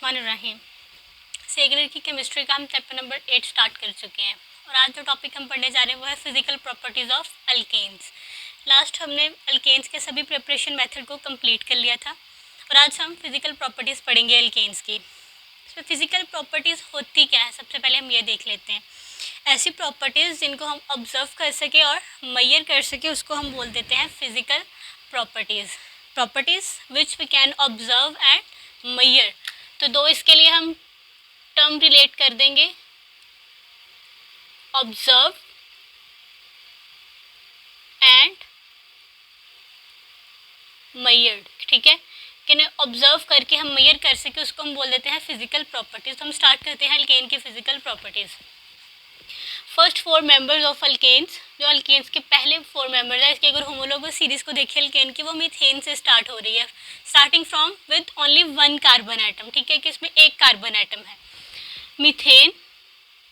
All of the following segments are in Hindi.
बिस्मिल्लाहिर्रहमानिर्रहीम। सेकेंड ईयर की केमिस्ट्री का हम चैप्टर नंबर 8 स्टार्ट कर चुके हैं और आज जो टॉपिक हम पढ़ने जा रहे हैं वो है physical properties of alkanes. Last हमने अल्केन्स के सभी प्रिपरेशन मेथड को कंप्लीट कर लिया था और आज हम फिजिकल प्रॉपर्टीज़ पढ़ेंगे अल्केन्स की। इसमें फिजिकल प्रॉपर्टीज़ होती क्या है, सबसे पहले हम ये देख लेते हैं। ऐसी प्रॉपर्टीज़ जिनको हम ऑब्जर्व कर सके और मेजर कर सके उसको हम बोल देते हैं physical properties which we can observe and measure. तो दो इसके लिए हम टर्म रिलेट कर देंगे, ऑब्जर्व एंड मेजर्ड। ठीक है, कि ऑब्जर्व करके हम मेजर कर सके उसको हम बोल देते हैं फिजिकल प्रॉपर्टीज़। तो हम स्टार्ट करते हैं अल्केन की physical properties. First 4 members of alkanes, जो अल्केन्स के पहले 4 मेंबर्स है, इसकी अगर होमोलोगस सीरीज को देखिए अल्केन की, वो मीथेन से स्टार्ट हो रही है, starting from with only 1 carbon atom. ठीक है, कि इसमें 1 कार्बन एटम है। मीथेन,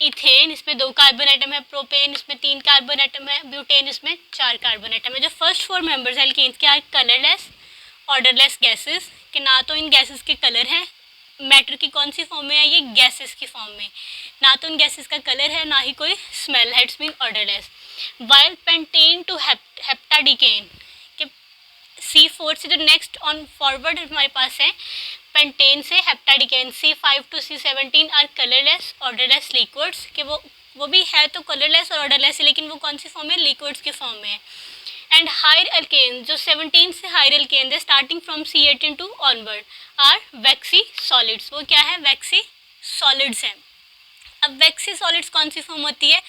इथेन, इसमें 2 कार्बन एटम है। प्रोपेन, इसमें 3 कार्बन एटम है। ब्यूटेन, इसमें 4 कार्बन एटम है। जो फर्स्ट 4 मेंबर्स है अल्केन्स के आर कलरलेस ऑर्डरलेस गैसेस, कि ना तो इन गैसेस के कलर हैं, मैटर की कौन सी फॉर्म में है, ये गैसेस की फॉर्म में, ना तो इन गैसेस का कलर है ना ही कोई स्मेल है, it's mean odourless. While pentane to heptadecane, कि C4 से जो नेक्स्ट ऑन फॉरवर्ड हमारे पास है पेंटेन से heptadecane, C5 to C17 are colourless odourless liquids, कि वो भी है तो कलरलेस और ऑर्डरलेस है, लेकिन वो कौन सी फॉर्म में, लिक्विड्स की फॉर्म में है। एंड हायर अल्केन, जो 17 से हायर अल्केन है starting from C18 to onward are waxy solids. वो क्या है, वैक्सी सॉलिड्स हैं। अब वैक्सी सॉलिड्स कौन सी फॉर्म होती है,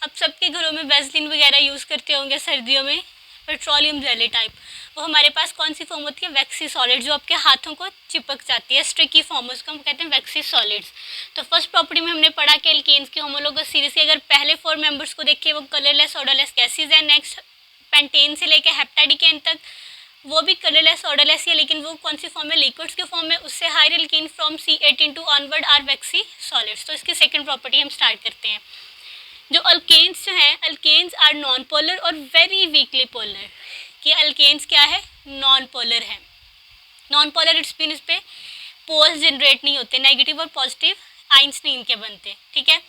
अब सबके घरों में वैसलीन वगैरह यूज़ करते होंगे सर्दियों में, पेट्रोलियम जेली टाइप, वो हमारे पास कौन सी फॉर्म होती है, वैक्सी सॉलिड, जो आपके हाथों को चिपक जाती है, स्टिकी फॉर्म, उसको हम कहते हैं वैक्सी सॉलिड्स। तो फर्स्ट प्रॉपर्टी में हमने पढ़ा कि एल्केन्स की होमोलोगस सीरीज के अगर पहले 4 मेंबर्स को देखिए वो कलरलेस ऑर्डरलेस गैसेज है। नेक्स्ट पेंटेन से लेकर हेप्टाडिकेन तक वो भी कलरलेस ऑर्डरलेस है, लेकिन वो कौन सी फॉर्म में, लिक्विड्स के फॉर्म में। उससे higher alkane from C18 to onward are waxy solids. तो इसकी सेकंड प्रॉपर्टी हम स्टार्ट करते हैं। जो अल्केन्स जो हैं, अल्केन्स आर नॉन पोलर और वेरी वीकली पोलर, कि अल्केन्स क्या है, नॉन पोलर है। नॉन पोलर इट्स मीन इस पे पोल्स जनरेट नहीं होते, नेगेटिव और पॉजिटिव आइंस नहीं इनके बनते। ठीक है,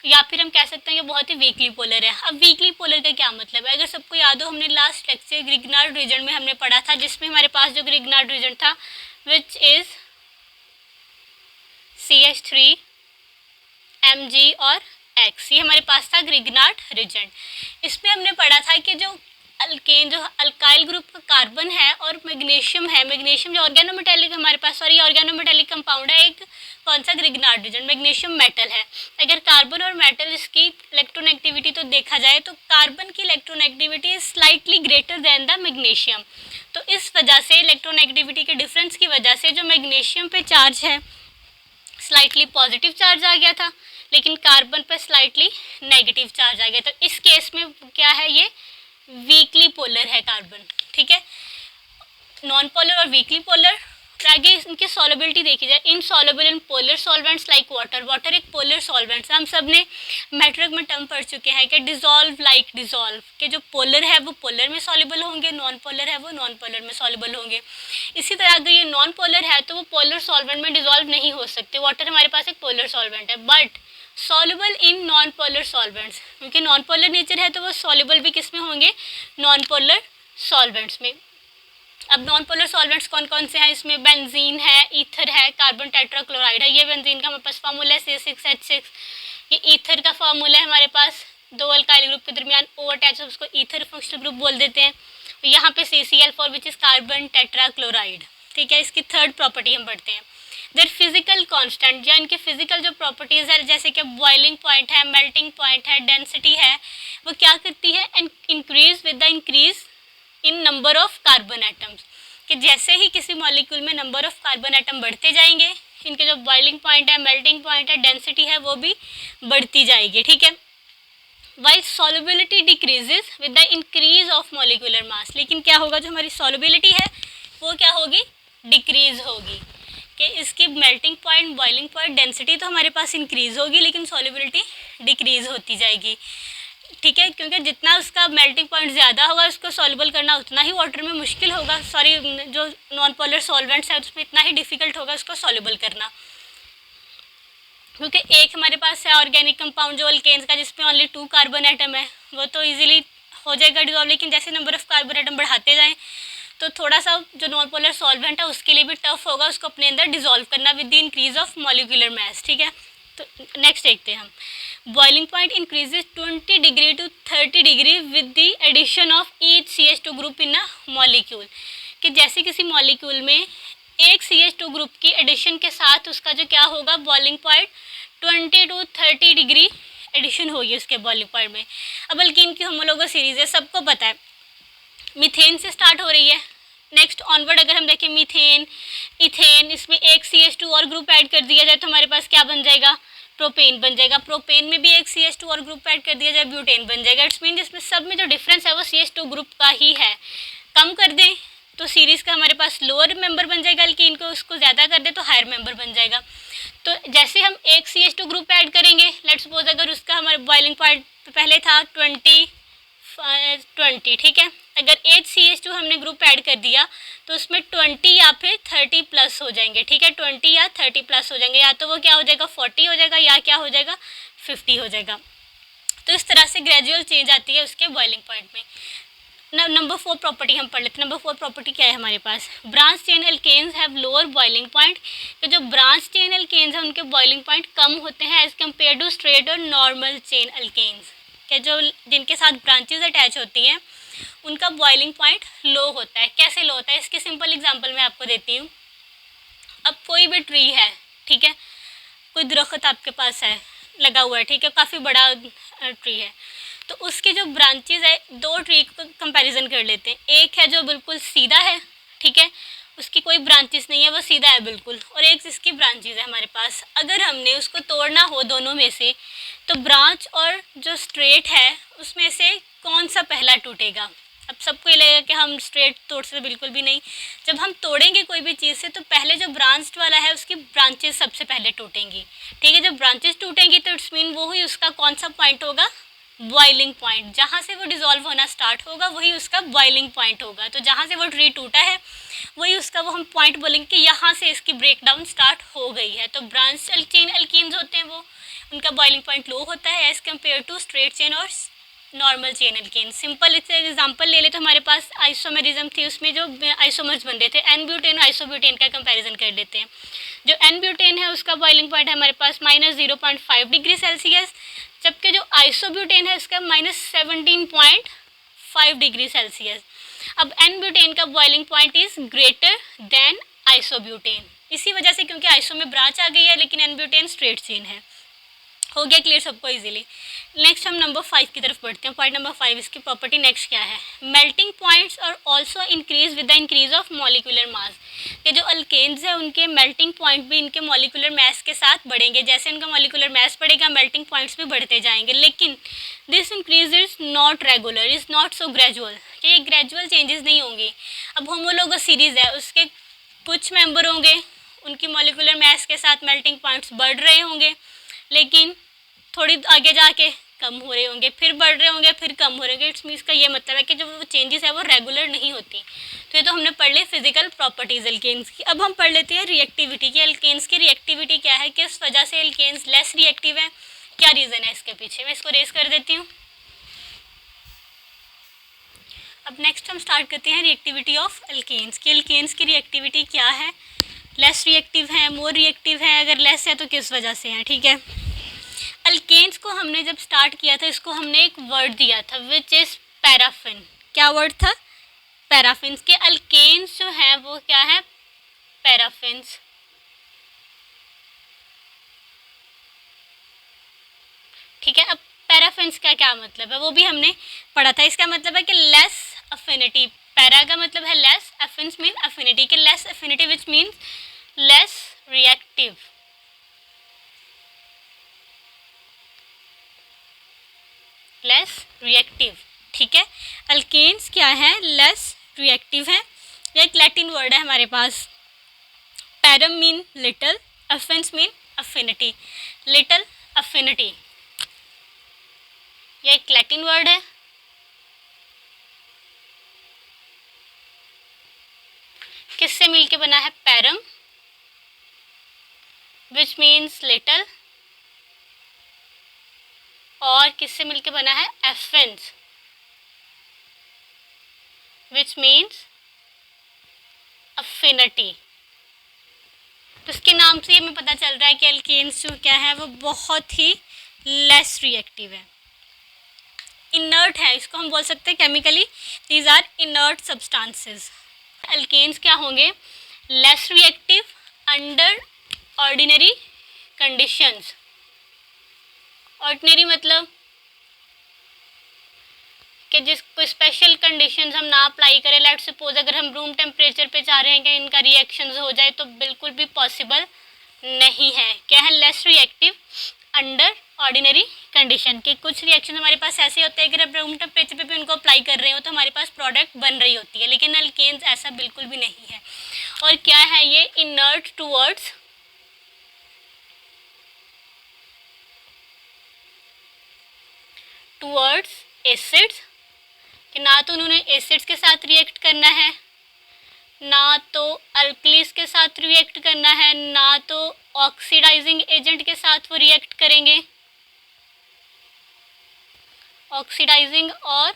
या फिर हम कह सकते हैं कि बहुत ही वीकली पोलर है। अब वीकली पोलर का क्या मतलब है, अगर सबको याद हो हमने लास्ट लेक्चर ग्रिग्नार्ड रीजन में हमने पढ़ा था, जिसमें हमारे पास जो ग्रिग्नार्ड रीजन था विच इज CH3 Mg और X, ये हमारे पास था ग्रिग्नार्ड रीजन। इसमें हमने पढ़ा था कि जो अल्केन, जो अल्काइल ग्रुप का कार्बन है और मैग्नीशियम है, मैग्नीशियम जो ऑर्गेनोमेटेलिक हमारे पास, सॉरी ऑर्गेनोमेटेलिक कंपाउंड है एक, कौन सा, ग्रिग्नार्ड रीजन, मैग्नीशियम मेटल है। अगर कार्बन और मेटल इसकी इलेक्ट्रोनेगेटिविटी तो देखा जाए तो कार्बन की electronegativity is slightly greater than the magnesium. तो इस वजह से इलेक्ट्रोनेगेटिविटी के डिफरेंस की वजह से जो मैग्नीशियम पे चार्ज है स्लाइटली पॉजिटिव चार्ज आ गया था, लेकिन कार्बन पर स्लाइटली नेगेटिव चार्ज आ गया। तो इस केस में क्या है, ये वीकली पोलर है कार्बन। ठीक है, नॉन पोलर और वीकली पोलर। आगे इनकी सॉल्युबिलिटी देखी जाए, insoluble in polar solvents like water, water एक पोलर सॉल्वेंट्स। हम सब ने मैट्रिक में टर्म पढ़ चुके हैं कि डिजॉल्व लाइक डिजॉल्व, के जो पोलर है वो पोलर में सॉल्युबल होंगे, नॉन पोलर है वो नॉन पोलर में सॉल्युबल होंगे। इसी तरह अगर ये नॉन पोलर है तो वो पोलर सॉल्वेंट में डिजॉल्व नहीं हो सकते। वाटर हमारे पास एक पोलर सॉल्वेंट है, but soluble in non polar solvents, क्योंकि नॉन पोलर नेचर है तो वो सॉल्युबल भी किस में होंगे, नॉन पोलर सॉल्वेंट्स में। अब नॉन पोलर सॉल्वेंट्स कौन कौन से हैं, इसमें बेंजीन है, ईथर है, कार्बन टेट्राक्लोराइड है। ये बेंजीन का हमारे पास फार्मूला है C6H6। ये ईथर का फार्मूला है हमारे पास, 2 अल्काइल ग्रुप के दरमियान O अटैच, उसको ईथर फंक्शनल ग्रुप बोल देते हैं। यहाँ पे CCl4 which is carbon tetrachloride. ठीक है, इसकी थर्ड प्रॉपर्टी हम पढ़ते हैं। देयर फिजिकल कांस्टेंट, या इनके फिजिकल जो प्रॉपर्टीज़ है, जैसे कि बॉइलिंग पॉइंट है, मेल्टिंग पॉइंट है, डेंसिटी है, वो क्या करती है, increase with the increase in number of carbon atoms, कि जैसे ही किसी मॉलिक्यूल में नंबर ऑफ कार्बन एटम बढ़ते जाएंगे, इनके जो बॉइलिंग पॉइंट है, मेल्टिंग पॉइंट है, डेंसिटी है, वो भी बढ़ती जाएगी। ठीक है, while solubility decreases with the increase of molecular मास, लेकिन क्या होगा, जो हमारी सॉल्युबिलिटी है वो क्या होगी, डिक्रीज होगी, कि इसकी melting point, boiling point, density तो हमारे पास इंक्रीज होगी लेकिन सॉल्युबिलिटी डिक्रीज होती जाएगी। ठीक है, क्योंकि जितना उसका मेल्टिंग पॉइंट ज़्यादा होगा उसको सॉल्युबल करना उतना ही वाटर में मुश्किल होगा, सॉरी जो नॉन पोलर सॉल्वेंट्स है उसमें इतना ही डिफ़िकल्ट होगा उसको सॉल्युबल करना। क्योंकि एक हमारे पास है ऑर्गेनिक कंपाउंड जो अल्केन्स का जिसमें ओनली 2 कार्बन एटम है, वो तो इजीली हो जाएगा डिजॉल्व, लेकिन जैसे नंबर ऑफ कार्बन एटम बढ़ाते जाएं तो थोड़ा सा जो नॉन पोलर सॉल्वेंट है उसके लिए भी टफ होगा उसको अपने अंदर डिजॉल्व करना with the increase of molecular mass. ठीक है, तो नेक्स्ट देखते हैं हम। Boiling point increases 20 degree to 30 degree with the addition of each CH2 group in a molecule, कि जैसे किसी मॉलिक्यूल में एक CH2 ग्रुप की एडिशन के साथ उसका जो क्या होगा boiling point 20 to 30 degree addition होगी उसके बॉइलिंग पॉइंट में। अब अल्कीन की होमोलोगस सीरीज है, सबको पता है मीथेन से स्टार्ट हो रही है। नेक्स्ट ऑनवर्ड अगर हम देखें मीथेन, इथेन, इसमें एक CH2 और ग्रुप ऐड कर दिया जाए तो हमारे पास क्या बन जाएगा, प्रोपेन बन जाएगा। प्रोपेन में भी एक CH2 और ग्रुप ऐड कर दिया जाए, ब्यूटेन बन जाएगा। इट्स मीन जिसमें सब में जो डिफरेंस है वो CH2 ग्रुप का ही है। कम कर दें तो सीरीज़ का हमारे पास लोअर मेंबर बन जाएगा अल्कीन को, उसको ज़्यादा कर दें तो हायर मेंबर बन जाएगा। तो जैसे हम एक CH2 ग्रुप ऐड करेंगे, लेट्स सपोज अगर उसका हमारे बॉइलिंग पॉइंट पहले था 20, ठीक है, अगर 8 CH2 हमने ग्रुप ऐड कर दिया तो उसमें 20 या फिर 30 प्लस हो जाएंगे। ठीक है, 20 या 30 प्लस हो जाएंगे, या तो वो क्या हो जाएगा 40 हो जाएगा या क्या हो जाएगा 50 हो जाएगा। तो इस तरह से ग्रेजुअल चेंज आती है उसके बॉइलिंग पॉइंट में। नंबर 4 प्रॉपर्टी हम पढ़ लेते हैं। नंबर 4 प्रॉपर्टी क्या है हमारे पास, branch chain alkanes have lower boiling point, तो जो ब्रांच चेन एल्केन्स हैं उनके बॉइलिंग पॉइंट कम होते हैं एज कम्पेयर टू स्ट्रेट और नॉर्मल चेन एल्केन्स, के जो जिनके साथ ब्रांचेज अटैच होती हैं उनका बॉइलिंग पॉइंट लो होता है। कैसे लो होता है, इसके सिंपल एग्जांपल मैं आपको देती हूँ। अब कोई भी ट्री है, ठीक है, कोई दरख्त आपके पास है लगा हुआ है, ठीक है, काफ़ी बड़ा ट्री है, तो उसके जो ब्रांचेज है दो ट्री को कंपैरिजन कर लेते हैं। एक है जो बिल्कुल सीधा है, ठीक है, उसकी कोई ब्रांचेस नहीं है, वो सीधा है बिल्कुल, और एक जिसकी ब्रांचेज है हमारे पास। अगर हमने उसको तोड़ना हो दोनों में से तो ब्रांच और जो स्ट्रेट है उसमें से कौन सा पहला टूटेगा। अब सबको ये लगेगा कि हम स्ट्रेट तोड़ सकते, बिल्कुल भी नहीं। जब हम तोड़ेंगे कोई भी चीज़ से तो पहले जो ब्रांच्ड वाला है उसकी ब्रांचेस सबसे पहले टूटेंगी। ठीक है, जब ब्रांचेस टूटेंगी तो इट्स मीन वो ही उसका कौन सा पॉइंट होगा, बॉइलिंग पॉइंट। जहाँ से वो डिज़ोल्व होना स्टार्ट होगा वही उसका बॉइलिंग पॉइंट होगा। तो जहाँ से वो ट्री टूटा है वही उसका वो हम पॉइंट बोलेंगे कि यहाँ से इसकी ब्रेक डाउन स्टार्ट हो गई है। तो ब्रांच चेन एल्कीन्स होते हैं वो उनका बॉइलिंग पॉइंट लो होता है as compare to straight chain और नॉर्मल चेन एल्केन। सिंपल इससे एग्जांपल ले ले तो हमारे पास आइसोमेरिज्म थी, उसमें जो आइसोमर्स बनते थे एन ब्यूटेन आइसोब्यूटेन का कंपैरिजन कर लेते हैं। जो एन ब्यूटेन है उसका बॉइलिंग पॉइंट है हमारे पास -0.5 डिग्री सेल्सियस, जबकि जो आइसोब्यूटेन है उसका -17.5 डिग्री सेल्सियस। अब एन ब्यूटेन का boiling point is greater than isobutane, इसी वजह से क्योंकि आइसो में ब्रांच आ गई है लेकिन एन ब्यूटेन स्ट्रेट चेन है। हो गया क्लियर सबको इजीली। नेक्स्ट हम नंबर 5 की तरफ बढ़ते हैं। पॉइंट नंबर 5 इसकी प्रॉपर्टी नेक्स्ट क्या है, मेल्टिंग पॉइंट्स और also increase with the increase of molecular मास। ये जो अल्केन्स है उनके मेल्टिंग पॉइंट भी इनके मॉलिक्यूलर मास के साथ बढ़ेंगे। जैसे इनका मॉलिक्यूलर मास बढ़ेगा मेल्टिंग पॉइंट्स भी बढ़ते जाएंगे, लेकिन this increase is not regular, is not so gradual, कि ये ग्रेजुअल चेंजेस नहीं होंगी। अब होमोलोगस सीरीज है, उसके कुछ मेंबर होंगे उनकी मॉलिक्यूलर मास के साथ मेल्टिंग पॉइंट्स बढ़ रहे होंगे, लेकिन थोड़ी आगे जाके कम हो रहे होंगे, फिर बढ़ रहे होंगे, फिर कम हो रहे होंगे। इट्स मीन्स का ये मतलब है कि जो वो चेंजेस है वो रेगुलर नहीं होती। तो ये तो हमने पढ़ ली फिजिकल प्रॉपर्टीज एल्केन्स की। अब हम पढ़ लेते हैं रिएक्टिविटी की। एल्केन्स की रिएक्टिविटी क्या है, किस वजह से एल्केन्स लेस रिएक्टिव है, क्या रीज़न है इसके पीछे। मैं इसको रेस कर देती हूँ। अब नेक्स्ट हम स्टार्ट करते हैं रिएक्टिविटी ऑफ एल्केन्स की। एल्केन्स की रिएक्टिविटी क्या है, लेस रिएक्टिव है, मोर रिएक्टिव है, अगर लेस है तो किस वजह से है। ठीक है, अल्केन्स को हमने जब स्टार्ट किया था इसको हमने एक वर्ड दिया था विच इज़ पैराफिन। क्या वर्ड था, पैराफिन्स। के अल्केन्स जो हैं वो क्या है, पैराफिन्स। ठीक है, अब पैराफिन्स का क्या मतलब है वो भी हमने पढ़ा था। इसका मतलब है कि लेस अफिनिटी, पैरा का मतलब है लेस, अफिन्स मीन अफिनिटी, के less affinity which means less reactive. Less reactive, ठीक है। अल्केन्स क्या है, लेस रिएक्टिव है। ये एक लैटिन वर्ड है हमारे पास, parum mean little, affinis mean affinity, little affinity, ये एक लैटिन वर्ड है। किससे मिलके बना है, पैरम विच मीन्स लिटल और किससे मिलके बना है, एफिन्स, विच मीन्स अफिनिटी। तो इसके नाम से हमें पता चल रहा है कि अल्केन्स जो क्या है वो बहुत ही लेस रिएक्टिव है, इनर्ट है, इसको हम बोल सकते हैं chemically these are inert substances. Alkanes क्या होंगे, less reactive under ordinary conditions. Ordinary मतलब कि जिसको स्पेशल कंडीशंस हम ना अप्लाई करें, लेट सपोज अगर हम रूम टेम्परेचर पे चाह रहे हैं कि इनका रिएक्शंस हो जाए तो बिल्कुल भी पॉसिबल नहीं है। क्या है, less reactive under ordinary condition, के कुछ रिएक्शन हमारे पास ऐसे होते हैं कि जब रूम टेम्परेचर पे भी उनको अप्लाई कर रहे हो तो हमारे पास प्रोडक्ट बन रही होती है, लेकिन अल्केन्स ऐसा बिल्कुल भी नहीं है। और क्या है, ये इनर्ट टूवर्ड्स एसिड्स, कि ना तो उन्होंने एसिड्स के साथ रिएक्ट करना है, ना तो अल्कलीस के साथ रिएक्ट करना है, ना तो ऑक्सीडाइजिंग एजेंट के साथ वो रिएक्ट करेंगे, ऑक्सीडाइजिंग और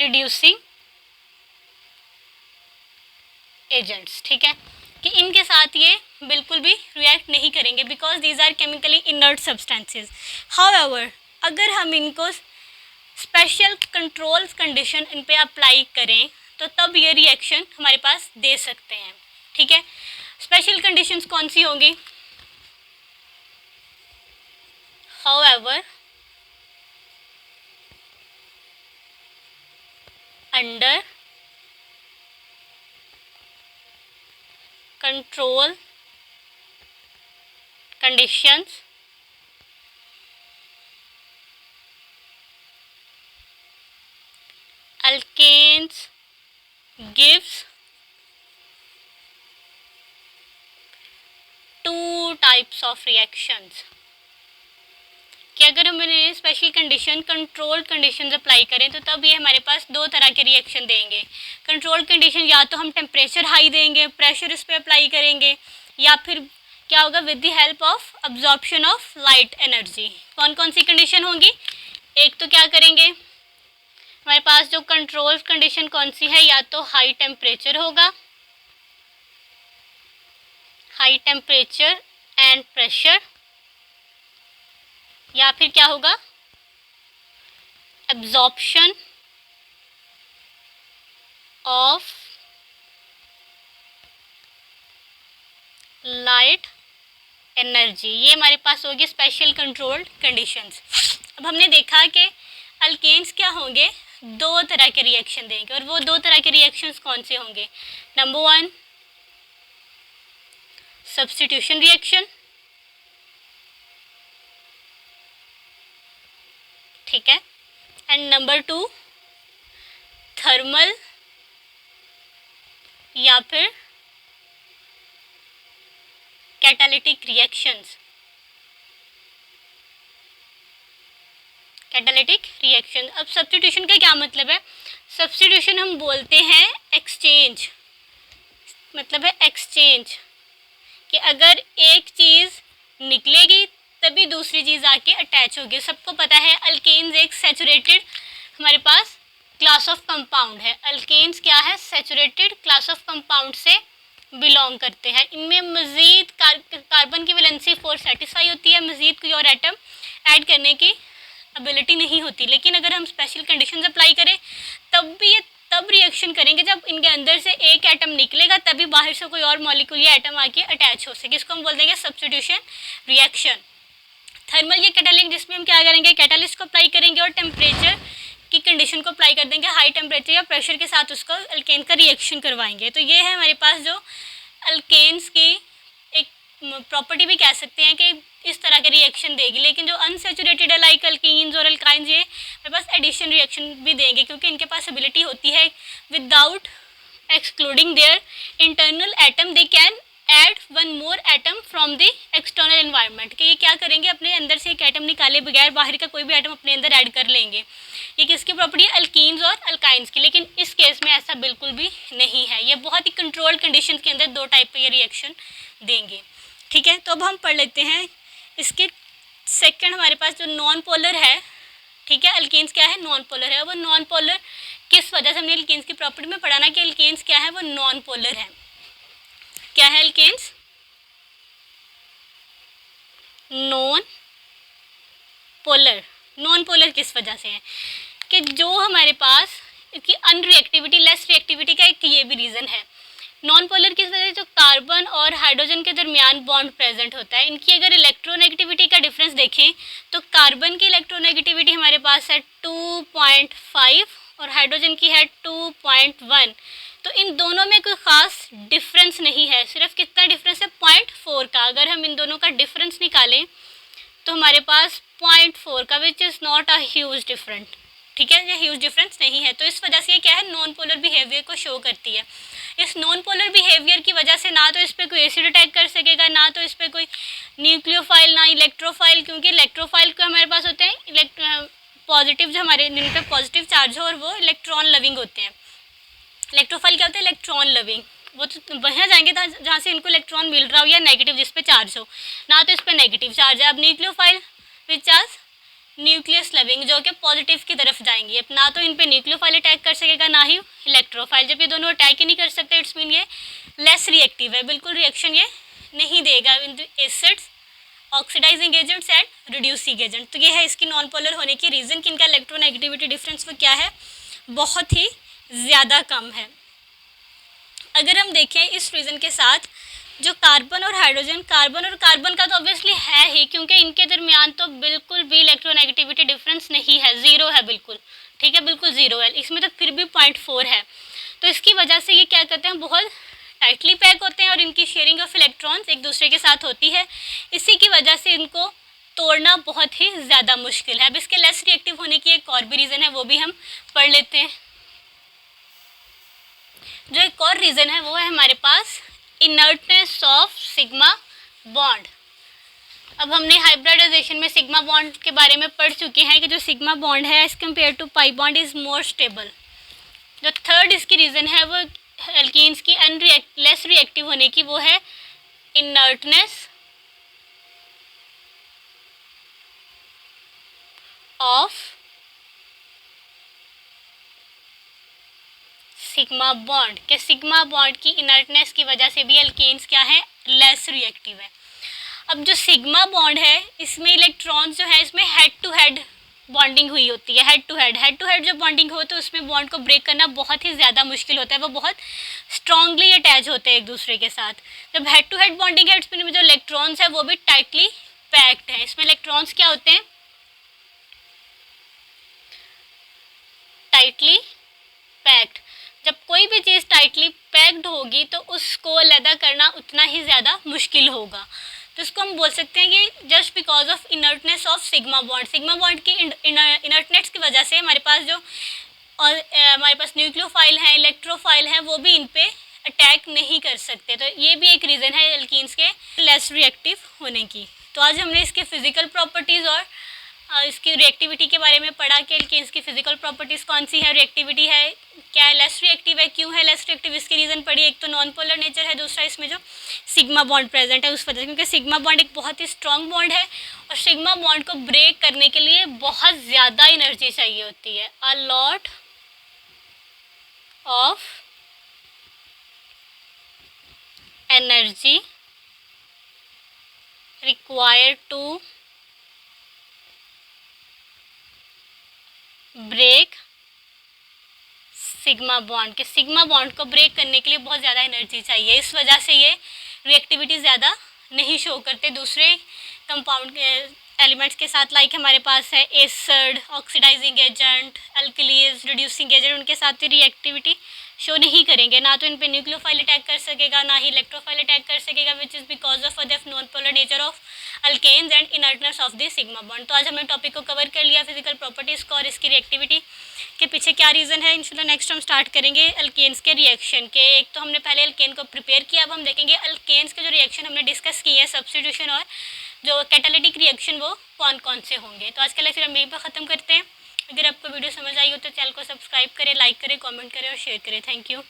रिड्यूसिंग एजेंट्स। ठीक है, कि इनके साथ ये बिल्कुल भी रिएक्ट नहीं करेंगे because these are chemically inert substances. However अगर हम इनको स्पेशल कंट्रोल कंडीशन इन पे अप्लाई करें तो तब ये रिएक्शन हमारे पास दे सकते हैं। ठीक है, स्पेशल कंडीशंस कौन सी होंगी, however under control conditions alkanes gives two types of reactions, कि अगर हम इन्हें special condition control conditions apply करें तो तब ये हमारे पास दो तरह के रिएक्शन देंगे। कंट्रोल कंडीशन या तो हम टेम्परेचर हाई देंगे, प्रेशर इस पर अप्लाई करेंगे, या फिर क्या होगा, with the help of absorption of light energy. कौन कौन सी कंडीशन होंगी, एक तो क्या करेंगे, हमारे पास जो कंट्रोल कंडीशन कौन सी है, या तो हाई टेम्परेचर होगा, हाई टेम्परेचर एंड प्रेशर, या फिर क्या होगा, एब्जॉर्प्शन ऑफ लाइट एनर्जी। ये हमारे पास होगी स्पेशल कंट्रोल्ड कंडीशंस। अब हमने देखा कि अल्केन्स क्या होंगे, दो तरह के रिएक्शन देंगे, और वो दो तरह के रिएक्शंस कौन से होंगे, नंबर वन सब्स्टिट्यूशन रिएक्शन, ठीक है, एंड नंबर टू थर्मल या फिर कैटालिटिक रिएक्शंस। कैटालिटिक रिएक्शन, अब सब्स्टिट्यूशन का क्या मतलब है, सब्स्टिट्यूशन हम बोलते हैं एक्सचेंज, मतलब है एक्सचेंज, कि अगर एक चीज़ निकलेगी तभी दूसरी चीज़ आके अटैच होगी। सबको पता है अल्केन्स एक सैचुरेटेड हमारे पास क्लास ऑफ कंपाउंड है। अल्केन्स क्या है, सैचुरेटेड क्लास ऑफ कंपाउंड से बिलोंग करते हैं। इनमें मज़ीद कार्बन की वैलेंसी 4 सेटिस्फाई होती है, मज़ीद कोई और एटम ऐड करने की एबिलिटी नहीं होती। लेकिन अगर हम स्पेशल कंडीशंस अप्लाई करें तब भी ये तब रिएक्शन करेंगे जब इनके अंदर से एक एटम निकलेगा, तभी बाहर से कोई और मॉलिक्यूल या एटम आके अटैच हो सके। इसको हम बोल देंगे सब्स्टिट्यूशन रिएक्शन। थर्मल या कैटालिटिक, जिसमें हम क्या करेंगे, कैटालिस्ट को अप्लाई करेंगे और टेम्परेचर की कंडीशन को अप्लाई कर देंगे, हाई टेम्परेचर या प्रेशर के साथ उसको अल्केन का रिएक्शन करवाएंगे। तो ये है हमारे पास जो अल्केन्स की एक प्रॉपर्टी भी कह सकते हैं कि इस तरह के रिएक्शन देगी। लेकिन जो अनसेचुरेटेड है लाइक अल्कीन्स और अल्काइंस, ये हमारे पास एडिशन रिएक्शन भी देंगे, क्योंकि इनके पास एबिलिटी होती है without excluding their internal atom they can add one more atom from the external environment, कि ये क्या करेंगे, अपने अंदर से एक एटम निकाले बगैर बाहर का कोई भी एटम अपने अंदर ऐड कर लेंगे। ये किसकी प्रॉपर्टी है, अल्कीन्स और अल्काइंस की। लेकिन इस केस में ऐसा बिल्कुल भी नहीं है। ये बहुत ही कंट्रोल्ड कंडीशन के अंदर दो टाइप के ये रिएक्शन देंगे। ठीक है, तो अब हम पढ़ लेते हैं इसके सेकंड। हमारे पास जो नॉन पोलर है, ठीक है, अल्केन्स क्या है, नॉन पोलर है। वो नॉन पोलर किस वजह से, हमने अल्केन्स की प्रॉपर्टी में पढ़ा ना कि अल्केन्स क्या है, वो नॉन पोलर है। क्या है alkanes, non polar. Non polar किस वजह से है कि जो हमारे पास इसकी अनरिएक्टिविटी, लेस रिएक्टिविटी का एक ये भी रीज़न है। नॉन पोलर किस वजह से, जो कार्बन और हाइड्रोजन के दरमियान बॉन्ड प्रेजेंट होता है, इनकी अगर इलेक्ट्रोनेगेटिविटी का डिफरेंस देखें तो कार्बन की इलेक्ट्रोनेगेटिविटी हमारे पास है 2.5 और हाइड्रोजन की है 2.1। तो इन दोनों में कोई ख़ास डिफरेंस नहीं है, सिर्फ कितना डिफरेंस है, 0.4 का। अगर हम इन दोनों का डिफरेंस निकालें तो हमारे पास 0.4 का, which is not a huge different. ठीक है, ये ह्यूज डिफरेंस नहीं है। तो इस वजह से ये क्या है, नॉन पोलर बिहेवियर को शो करती है। इस नॉन पोलर बिहेवियर की वजह से ना तो इस पर कोई एसिड अटैक कर सकेगा, ना तो इस पर कोई न्यूक्लियोफाइल, ना इलेक्ट्रोफाइल, क्योंकि इलेक्ट्रोफाइल को हमारे पास होते हैं पॉजिटिव, जो हमारे जिन पर पॉजिटिव चार्ज हो और वो इलेक्ट्रॉन लविंग होते हैं। इलेक्ट्रोफाइल क्या होता है, इलेक्ट्रॉन लविंग। वो तो वहाँ जाएंगे जहाँ से इनको इलेक्ट्रॉन मिल रहा हो या नेगेटिव जिस पे चार्ज हो, ना तो इस पर नेगेटिव चार्ज है। अब nucleophile which charge nucleus loving, जो कि पॉजिटिव की तरफ जाएंगे। अब ना तो इन पे न्यूक्लियोफाइल अटैक कर सकेगा, ना ही इलेक्ट्रोफाइल। जब ये दोनों अटैक ही नहीं कर सकते, इट्स मीन ये लेस रिएक्टिव है, बिल्कुल रिएक्शन ये नहीं देगा in acids, oxidising agents and reducing agent. तो ये है इसकी नॉन पोलर होने की रीज़न कि इनका इलेक्ट्रोनेगेटिविटी डिफरेंस वो क्या है, बहुत ही ज़्यादा कम है। अगर हम देखें इस रीज़न के साथ, जो कार्बन और हाइड्रोजन, कार्बन का तो ऑब्वियसली है ही, क्योंकि इनके दरमियान तो बिल्कुल भी इलेक्ट्रोनेगेटिविटी डिफरेंस नहीं है, ज़ीरो है बिल्कुल। ठीक है, बिल्कुल ज़ीरो है। इसमें तो फिर भी 0.4 है। तो इसकी वजह से ये क्या करते हैं, बहुत टाइटली पैक होते हैं और इनकी शेयरिंग ऑफ इलेक्ट्रॉन्स एक दूसरे के साथ होती है। इसी की वजह से इनको तोड़ना बहुत ही ज़्यादा मुश्किल है। अब इसके लेस रिएक्टिव होने की एक और भी रीज़न है, वो भी हम पढ़ लेते हैं। जो एक और रीज़न है वो है हमारे पास इनर्टनेस ऑफ सिग्मा बॉन्ड। अब हमने हाइब्रिडाइजेशन में सिग्मा बॉन्ड के बारे में पढ़ चुके हैं कि जो सिग्मा बॉन्ड है as compare to pi bond is more stable. जो थर्ड इसकी रीज़न है वो एल्कीन्स की लेस रिएक्टिव होने की, वो है इनर्टनेस ऑफ सिग्मा बॉन्ड। के सिग्मा बॉन्ड की इनर्टनेस की वजह से भी एल्केन्स क्या है, लेस रिएक्टिव है। अब जो सिग्मा बॉन्ड है इसमें इलेक्ट्रॉन्स जो है इसमें हेड टू हेड बॉन्डिंग हुई होती है। हेड टू हेड जब बॉन्डिंग हो तो उसमें बॉन्ड को ब्रेक करना बहुत ही ज़्यादा मुश्किल होता है, वो बहुत स्ट्रांगली अटैच होते हैं एक दूसरे के साथ। जब हेड टू हेड बॉन्डिंग है इसमें जो इलेक्ट्रॉन्स है वो भी टाइटली पैक्ड है। इसमें इलेक्ट्रॉन्स क्या होते हैं, टाइटली पैक्ड। जब कोई भी चीज़ टाइटली पैक्ड होगी तो उसको अलग करना उतना ही ज़्यादा मुश्किल होगा। तो इसको हम बोल सकते हैं कि just because of inertness of sigma bond की इनर्टनेस की वजह से हमारे पास जो हमारे पास न्यूक्लियोफाइल हैं, इलेक्ट्रोफाइल हैं, वो भी इन पे अटैक नहीं कर सकते। तो ये भी एक रीज़न है एल्कीन्स के लेस रिएक्टिव होने की। तो आज हमने इसके फिजिकल प्रॉपर्टीज़ और इसकी रिएक्टिविटी के बारे में पढ़ा कि एल्केन्स की फिजिकल प्रॉपर्टीज़ कौन सी है, रिएक्टिविटी है क्या है, लेस रिएक्टिव है, क्यों है लेस रिएक्टिव, इसकी रीज़न पढ़ी। एक तो नॉन पोलर नेचर है, दूसरा इसमें जो सिग्मा बॉन्ड प्रेजेंट है उस वजह से, क्योंकि सिग्मा बॉन्ड एक बहुत ही स्ट्रॉन्ग बॉन्ड है और सिग्मा बॉन्ड को ब्रेक करने के लिए बहुत ज़्यादा एनर्जी चाहिए होती है। A lot of energy required to break sigma bond. के सिग्मा बॉन्ड को ब्रेक करने के लिए बहुत ज़्यादा एनर्जी चाहिए, इस वजह से ये रिएक्टिविटी ज़्यादा नहीं शो करते दूसरे कंपाउंड एलिमेंट्स के साथ। लाइक हमारे पास है acid, oxidising agent, alkalis, reducing agent, उनके साथ रिएक्टिविटी शो नहीं करेंगे। ना तो इन पे न्यूक्लियोफाइल अटैक कर सकेगा, ना ही इलेक्ट्रोफाइल अटैक कर सकेगा, which is because of the non polar nature of alkanes and inertness of the sigma bond. तो आज हमने टॉपिक को कवर कर लिया, फिजिकल प्रॉपर्टीज़ को और इसकी रिएक्टिविटी के पीछे क्या रीज़न है। इंशाल्लाह नेक्स्ट हम स्टार्ट करेंगे अल्केन्स के रिएक्शन के। एक तो हमने पहले अल्केन को प्रिपेयर किया, अब हम देखेंगे अल्केन्स के जो रिएक्शन हमने डिस्कस किए हैं, सब्स्टिट्यूशन और जो कैटालिटिक रिएक्शन, वो कौन कौन से होंगे। तो आज का लेक्चर हम यहीं पर ख़त्म करते हैं। अगर आपको वीडियो समझ आई हो तो चैनल को सब्सक्राइब करें, लाइक करें, कमेंट करें और शेयर करें। Thank you.